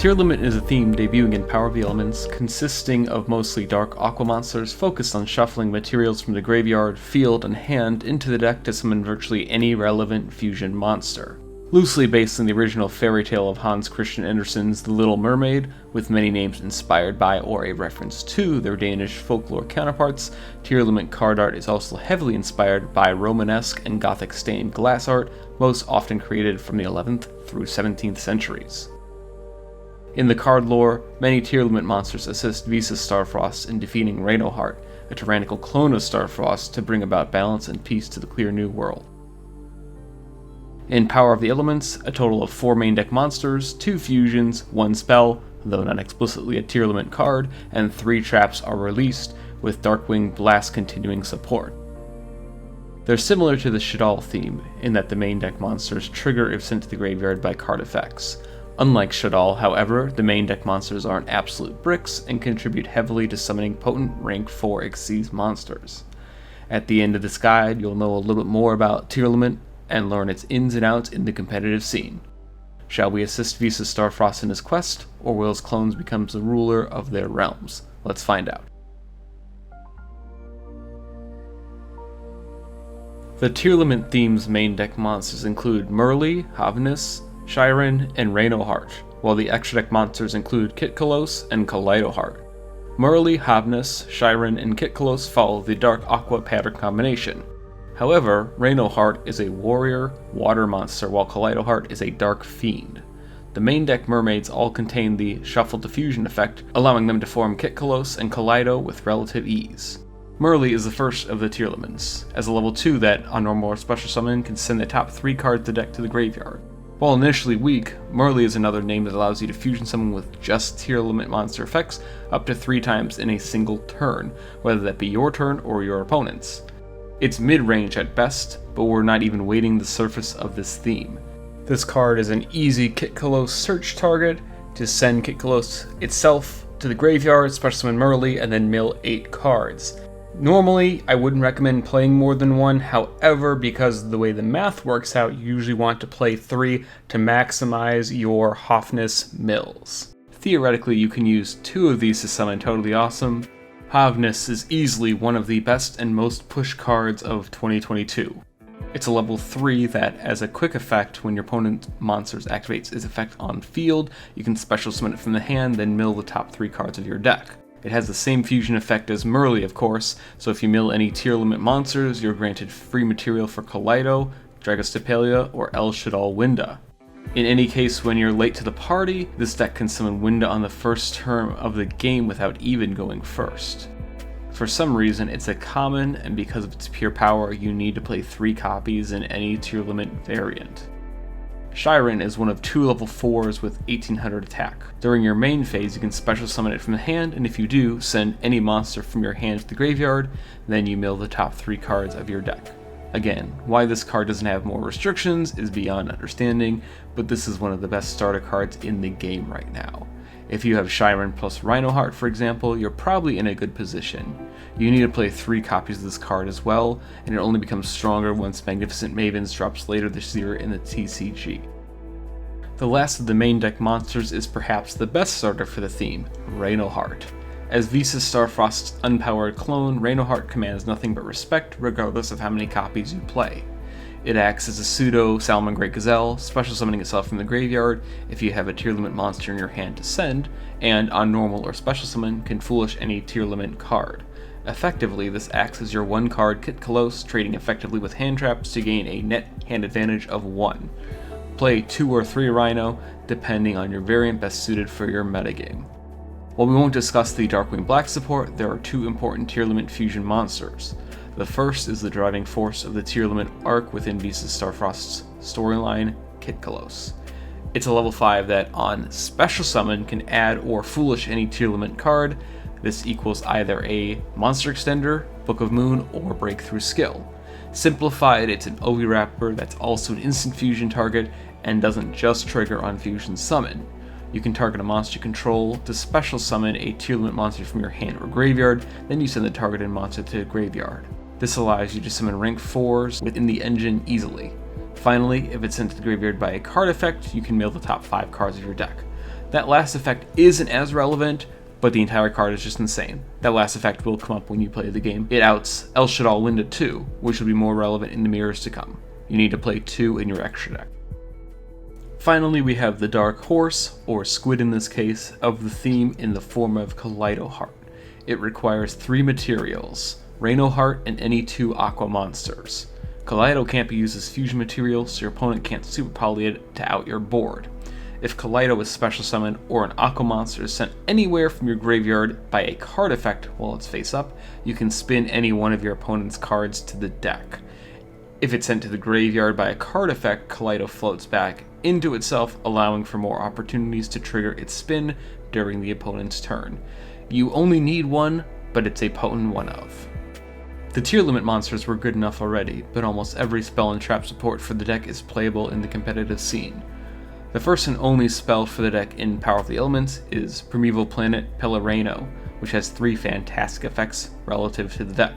Tearlament is a theme debuting in Power of the Elements, consisting of mostly dark aqua monsters focused on shuffling materials from the graveyard, field, and hand into the deck to summon virtually any relevant fusion monster. Loosely based on the original fairy tale of Hans Christian Andersen's The Little Mermaid, with many names inspired by or a reference to their Danish folklore counterparts, Tearlament card art is also heavily inspired by Romanesque and Gothic stained glass art, most often created from the 11th through 17th centuries. In the card lore, many Tearlament monsters assist Visas Starfrost in defeating Kaleido-heart, a tyrannical clone of Starfrost, to bring about balance and peace to the clear new world. In Power of the Elements, a total of 4 main deck monsters, 2 fusions, 1 spell, though not explicitly a Tearlament card, and 3 traps are released, with Darkwing Blast continuing support. They're similar to the Shaddoll theme, in that the main deck monsters trigger if sent to the graveyard by card effects. Unlike Shaddoll, however, the main deck monsters aren't absolute bricks and contribute heavily to summoning potent rank 4 Xyz monsters. At the end of this guide, you'll know a little bit more about Tearlament and learn its ins and outs in the competitive scene. Shall we assist Visas Starfrost in his quest, or will his clones become the ruler of their realms? Let's find out. The Tearlament theme's main deck monsters include Merly, Havnis, Shiren, and Kaleido-heart, while the extra deck monsters include Kitkalos and Kaleido-heart. Merly, Havnis, Shiren, and Kitkalos follow the dark aqua pattern combination. However, Kaleido-heart is a warrior water monster, while Kaleido-heart is a dark fiend. The main deck mermaids all contain the Shuffle Diffusion effect, allowing them to form Kitkalos and Kaleido with relative ease. Merly is the first of the Tearlaments, as a level 2 that, on normal or special summon, can send the top 3 cards of the deck to the graveyard. While initially weak, Merly is another name that allows you to fusion summon with just Tearlament monster effects up to 3 times in a single turn, whether that be your turn or your opponent's. It's mid-range at best, but we're not even wading the surface of this theme. This card is an easy Kitkalos search target to send Kitkalos itself to the graveyard, special summon Merly, and then mill 8 cards. Normally, I wouldn't recommend playing more than 1, however, because of the way the math works out, you usually want to play 3 to maximize your Havnis mills. Theoretically, you can use 2 of these to summon Totally Awesome. Havnis is easily one of the best and most pushed cards of 2022. It's a level 3 that, as a quick effect, when your opponent monsters activates its effect on field, you can special summon it from the hand, then mill the top 3 cards of your deck. It has the same fusion effect as Merly, of course, so if you mill any Tearlament monsters, you're granted free material for Kaleido, Dragostapelia, or El Shaddoll Winda. In any case, when you're late to the party, this deck can summon Winda on the first turn of the game without even going first. For some reason, it's a common, and because of its pure power, you need to play 3 copies in any Tearlament variant. Shiren is one of 2 level 4s with 1800 attack. During your main phase, you can special summon it from the hand, and if you do, send any monster from your hand to the graveyard, then you mill the top 3 cards of your deck. Again, why this card doesn't have more restrictions is beyond understanding, but this is one of the best starter cards in the game right now. If you have Shiren plus Kaleido-heart, for example, you're probably in a good position. You need to play 3 copies of this card as well, and it only becomes stronger once Magnificent Mavens drops later this year in the TCG. The last of the main deck monsters is perhaps the best starter for the theme, Kaleido-heart. As Visas Starfrost's unpowered clone, Kaleido-heart commands nothing but respect regardless of how many copies you play. It acts as a pseudo Salmon Great Gazelle, special summoning itself from the graveyard if you have a Tearlament monster in your hand to send, and on normal or special summon can foolish any Tearlament card. Effectively, this acts as your 1-card Kitkalos, trading effectively with hand traps to gain a net hand advantage of 1. Play 2 or 3 Rhino, depending on your variant best suited for your metagame. While we won't discuss the Darkwing Black support, there are 2 important Tearlament fusion monsters. The first is the driving force of the Tearlament arc within Visas Starfrost's storyline, Kitkalos. It's a level 5 that, on special summon, can add or foolish any Tearlament card. This equals either a Monster Extender, Book of Moon, or Breakthrough skill. Simplified, it's an Ogi Wrapper that's also an instant fusion target and doesn't just trigger on fusion summon. You can target a monster you control to special summon a Tearlament monster from your hand or graveyard, then you send the targeted monster to the graveyard. This allows you to summon rank 4s within the engine easily. Finally, if it's sent to the graveyard by a card effect, you can mill the top 5 cards of your deck. That last effect isn't as relevant, but the entire card is just insane. That last effect will come up when you play the game. It outs El Shaddoll Winda 2, which will be more relevant in the mirrors to come. You need to play 2 in your extra deck. Finally, we have the Dark Horse, or Squid in this case, of the theme in the form of Kaleido-Heart. It requires 3 materials, Reno-Heart and any 2 Aqua monsters. Kaleido can't be used as fusion material, so your opponent can't Super Poly it to out your board. If Kaleido is special summoned or an Aqua monster is sent anywhere from your graveyard by a card effect while it's face up, you can spin any one of your opponent's cards to the deck. If it's sent to the graveyard by a card effect, Kaleido floats back into itself, allowing for more opportunities to trigger its spin during the opponent's turn. You only need one, but it's a potent one of. The Tearlaments monsters were good enough already, but almost every spell and trap support for the deck is playable in the competitive scene. The first and only spell for the deck in Power of the Elements is Primeval Planet Pellerano, which has 3 fantastic effects relative to the deck.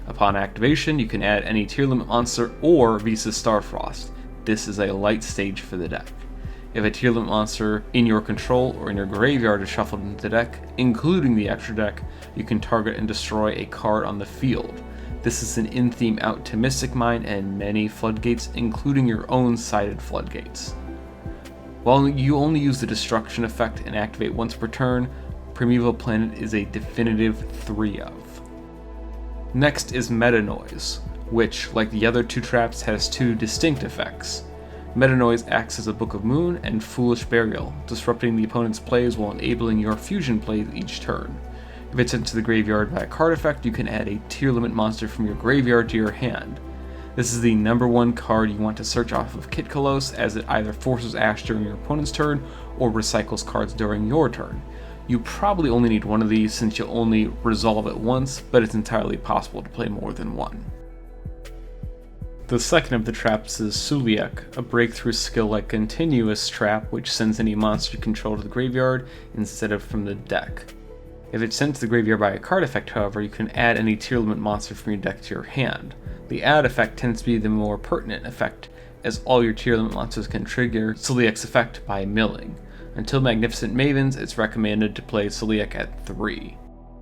Upon activation, you can add any Tearlaments monster or Visas Starfrost. This is a light stage for the deck. If a Tearlaments monster in your control or in your graveyard is shuffled into the deck, including the extra deck, you can target and destroy a card on the field. This is an in-theme out to Mystic Mine and many floodgates, including your own sided floodgates. While you only use the destruction effect and activate once per turn, Primeval Planet is a definitive 3 of. Next is Meta Noise, which, like the other 2 traps, has 2 distinct effects. Meta Noise acts as a Book of Moon and Foolish Burial, disrupting the opponent's plays while enabling your fusion plays each turn. If it's sent to the graveyard by a card effect, you can add a Tearlaments monster from your graveyard to your hand. This is the number 1 card you want to search off of Kit Kalos, as it either forces Ash during your opponent's turn or recycles cards during your turn. You probably only need one of these since you'll only resolve it once, but it's entirely possible to play more than one. The second of the traps is Suliek, a breakthrough skill-like continuous trap which sends any monster you control to the graveyard instead of from the deck. If it's sent to the graveyard by a card effect, however, you can add any Tearlaments monster from your deck to your hand. The add effect tends to be the more pertinent effect, as all your Tearlaments monsters can trigger Suliek's effect by milling. Until Magnificent Mavens, it's recommended to play Suliek at 3.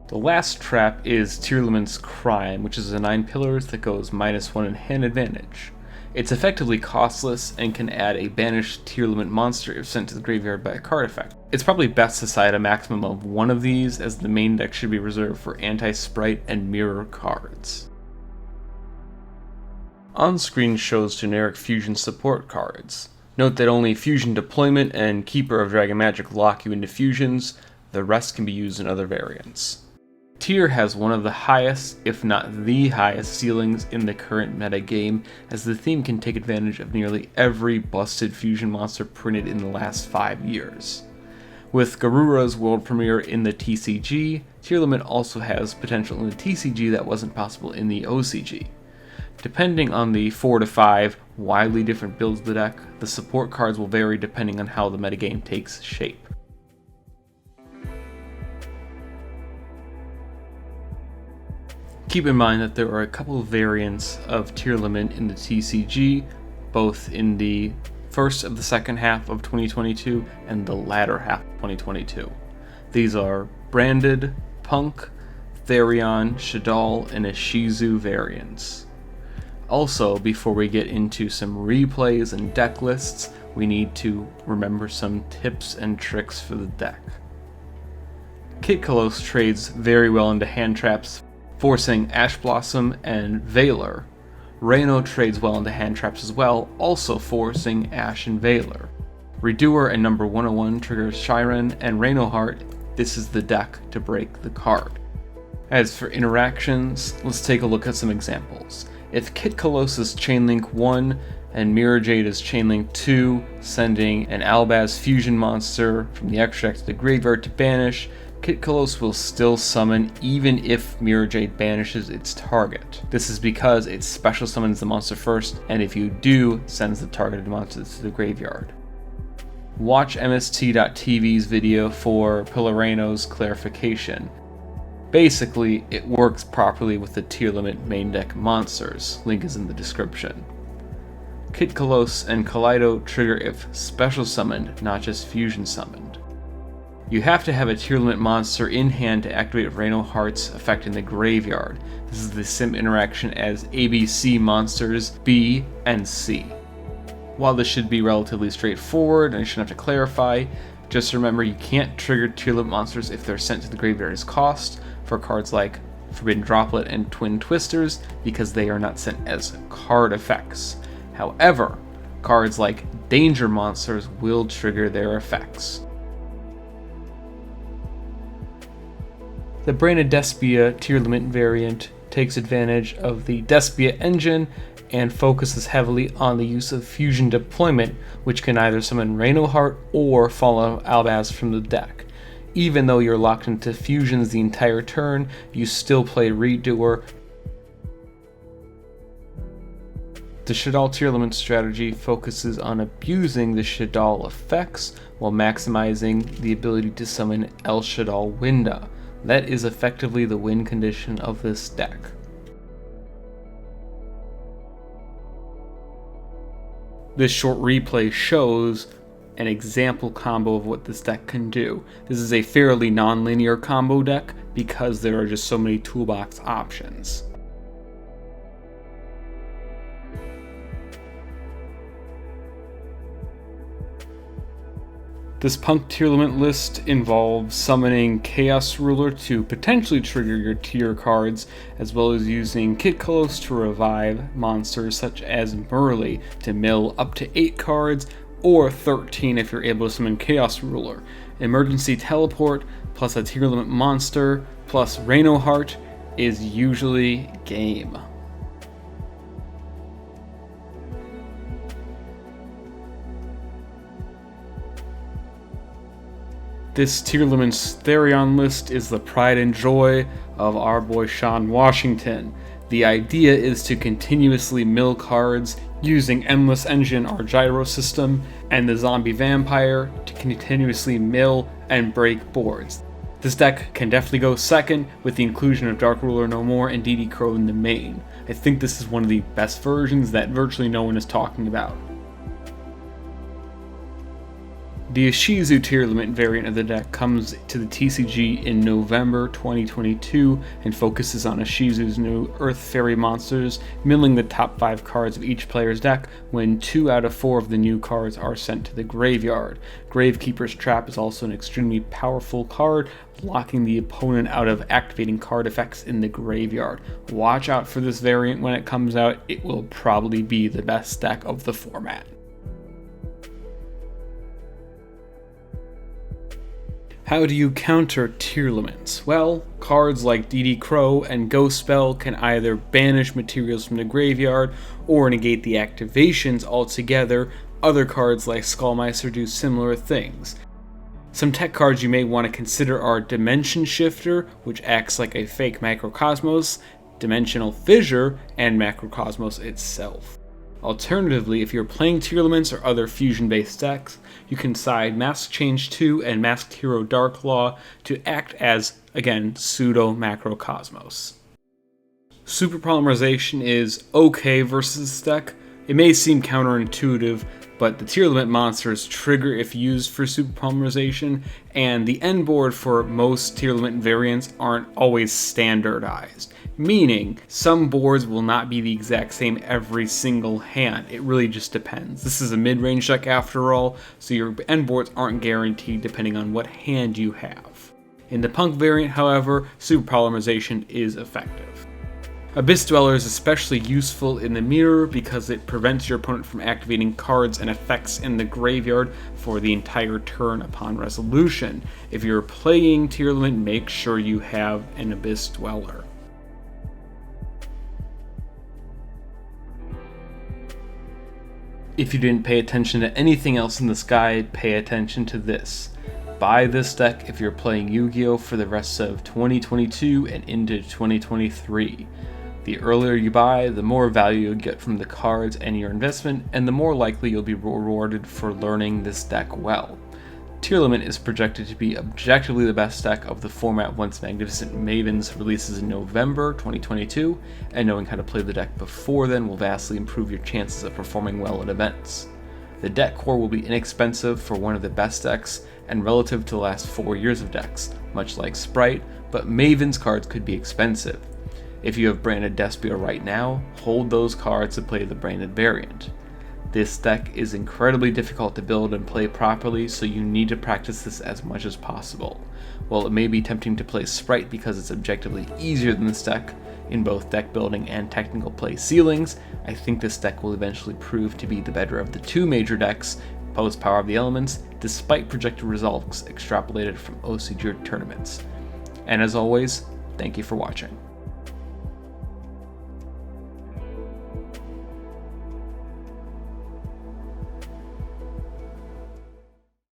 The last trap is Tearlaments Crime, which is a 9 pillars that goes -1 in hand advantage. It's effectively costless and can add a banished Tearlaments monster if sent to the graveyard by a card effect. It's probably best to side a maximum of 1 of these, as the main deck should be reserved for anti-sprite and mirror cards. On-screen shows generic fusion support cards. Note that only Fusion Deployment and Keeper of Dragon Magic lock you into fusions, the rest can be used in other variants. Tear has one of the highest, if not the highest, ceilings in the current meta game, as the theme can take advantage of nearly every busted fusion monster printed in the last 5 years. With Garura's world premiere in the TCG, Tearlaments also has potential in the TCG that wasn't possible in the OCG. Depending on the 4 to 5 widely different builds of the deck, the support cards will vary depending on how the metagame takes shape. Keep in mind that there are a couple of variants of Tearlaments in the TCG, both in the first of the second half of 2022 and the latter half of 2022. These are branded, P.U.N.K, Therion, Shaddoll, and Ishizu variants. Also, before we get into some replays and deck lists, we need to remember some tips and tricks for the deck. Kit Kalos trades very well into hand traps, forcing Ash Blossom and Valor. Reno trades well into hand traps as well, also forcing Ash and Valor. Redoer and number 101 triggers Shiren and Reno-Heart. This is the deck to break the card. As for interactions, let's take a look at some examples. If Kit Kalos is Chainlink 1 and Mirror Jade is Chainlink 2, sending an Albaz fusion monster from the extract to the graveyard to banish, Kit Kalos will still summon even if Mirror Jade banishes its target. This is because it special summons the monster first, and if you do, sends the targeted monster to the graveyard. Watch MST.tv's video for Pellerano's clarification. Basically, it works properly with the Tearlaments main deck monsters. Link is in the description. Kit Kalos and Kaleido trigger if special summoned, not just fusion summoned. You have to have a Tearlament monster in hand to activate Reino-Heart's effect in the graveyard. This is the same interaction as ABC monsters B and C. While this should be relatively straightforward and I shouldn't have to clarify, just remember you can't trigger Tearlament monsters if they're sent to the graveyard as cost for cards like Forbidden Droplet and Twin Twisters because they are not sent as card effects. However, cards like Danger monsters will trigger their effects. The Brain of Despia Tearlament variant takes advantage of the Despia engine and focuses heavily on the use of fusion deployment, which can either summon Reino-Heart or follow Albaz from the deck. Even though you're locked into fusions the entire turn, you still play Redoer. The Shaddoll Tearlament strategy focuses on abusing the Shaddoll effects while maximizing the ability to summon El Shaddoll Winda. That is effectively the win condition of this deck. This short replay shows an example combo of what this deck can do. This is a fairly non-linear combo deck because there are just so many toolbox options. This P.U.N.K Tearlament list involves summoning Chaos Ruler to potentially trigger your tier cards, as well as using Kitkalos to revive monsters such as Merly to mill up to 8 cards, or 13 if you're able to summon Chaos Ruler. Emergency Teleport plus a Tearlament monster plus Reino-Heart is usually game. This Tearlaments Therion list is the pride and joy of our boy Sean Washington. The idea is to continuously mill cards using Endless Engine, our gyro system, and the Zombie Vampire to continuously mill and break boards. This deck can definitely go second with the inclusion of Dark Ruler No More and DD Crow in the main. I think this is one of the best versions that virtually no one is talking about. The Ishizu Tearlament variant of the deck comes to the TCG in November 2022 and focuses on Ishizu's new Earth Fairy monsters, milling the top 5 cards of each player's deck when 2 out of 4 of the new cards are sent to the graveyard. Gravekeeper's Trap is also an extremely powerful card, locking the opponent out of activating card effects in the graveyard. Watch out for this variant when it comes out, it will probably be the best deck of the format. How do you counter Tearlaments? Well, cards like DD Crow and Ghost Spell can either banish materials from the graveyard or negate the activations altogether. Other cards like Skullmeister do similar things. Some tech cards you may want to consider are Dimension Shifter, which acts like a fake Macrocosmos, Dimensional Fissure, and Macrocosmos itself. Alternatively, if you're playing Tearlaments or other fusion-based decks, you can side Mask Change 2 and Masked Hero Darklaw to act as, again, pseudo-Macrocosmos. Super Polymerization is okay versus this deck. It may seem counterintuitive, but the Tearlament monsters trigger if used for Super Polymerization, and the end board for most Tearlament variants aren't always standardized. Meaning, some boards will not be the exact same every single hand. It really just depends. This is a mid-range deck after all, so your end boards aren't guaranteed depending on what hand you have. In the P.U.N.K variant, however, Super Polymerization is effective. Abyss Dweller is especially useful in the mirror because it prevents your opponent from activating cards and effects in the graveyard for the entire turn upon resolution. If you're playing Tearlament, make sure you have an Abyss Dweller. If you didn't pay attention to anything else in this guide, pay attention to this. Buy this deck if you're playing Yu-Gi-Oh! For the rest of 2022 and into 2023. The earlier you buy, the more value you'll get from the cards and your investment, and the more likely you'll be rewarded for learning this deck well. Tearlament is projected to be objectively the best deck of the format once Magnificent Mavens releases in November 2022, and knowing how to play the deck before then will vastly improve your chances of performing well at events. The deck core will be inexpensive for one of the best decks, and relative to the last 4 years of decks, much like Sprite, but Maven's cards could be expensive. If you have branded Despia right now, hold those cards to play the branded variant. This deck is incredibly difficult to build and play properly, so you need to practice this as much as possible. While it may be tempting to play Sprite because it's objectively easier than this deck, in both deck building and technical play ceilings, I think this deck will eventually prove to be the better of the two major decks, post Power of the Elements, despite projected results extrapolated from OCG tournaments. And as always, thank you for watching.